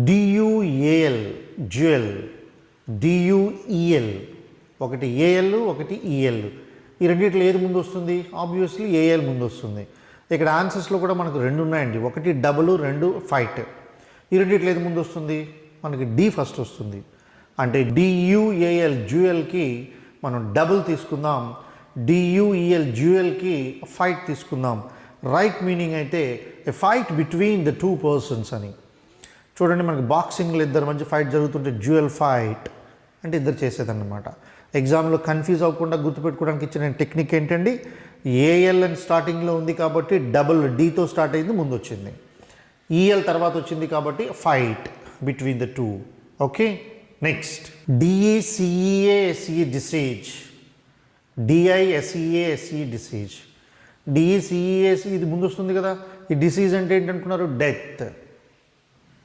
డియుఏఎల్ jewel, డియుఈఎల్ ఒకటి AL ఒకటి EL. ఈ రెండిట్లో ఏది ముందు వస్తుంది? ఆబ్వియస్లీ ఏఎల్ ముందు వస్తుంది. ఇక్కడ ఆన్సర్స్లో కూడా మనకు రెండు ఉన్నాయండి, ఒకటి డబుల్, రెండు ఫైట్. ఈ రెండిట్లో ఏది ముందు వస్తుంది? మనకి డి ఫస్ట్ వస్తుంది. అంటే డియుఏఎల్ జ్యువెల్కి మనం డబుల్ తీసుకుందాం, డియుఈఎల్ జ్యువెల్కి ఫైట్ తీసుకుందాం. రైట్ మీనింగ్ అయితే a fight between the two persons అని. చూడండి, మనకి బాక్సింగ్లో ఇద్దరు మధ్య ఫైట్ జరుగుతుంటే జ్యువెల్ ఫైట్ అంటే ఇద్దరు చేసేదన్నమాట. ఎగ్జామ్లో కన్ఫ్యూజ్ అవ్వకుండా గుర్తుపెట్టుకోవడానికి ఇచ్చిన టెక్నిక్ ఏంటండి, ఏఎల్ అని స్టార్టింగ్లో ఉంది కాబట్టి డబుల్ డీతో స్టార్ట్ అయింది, ముందు వచ్చింది. ఈఎల్ తర్వాత వచ్చింది కాబట్టి fight between the two. Okay, next డిఈసిఈఏఎస్ఈ disease, డిఐఎస్ఈఏఎస్ఈ disease. డిఈసిఈఏసి ఇది ముందు వస్తుంది కదా. ఈ డిసీజ్ అంటే ఏంటనుకున్నారు? డెత్.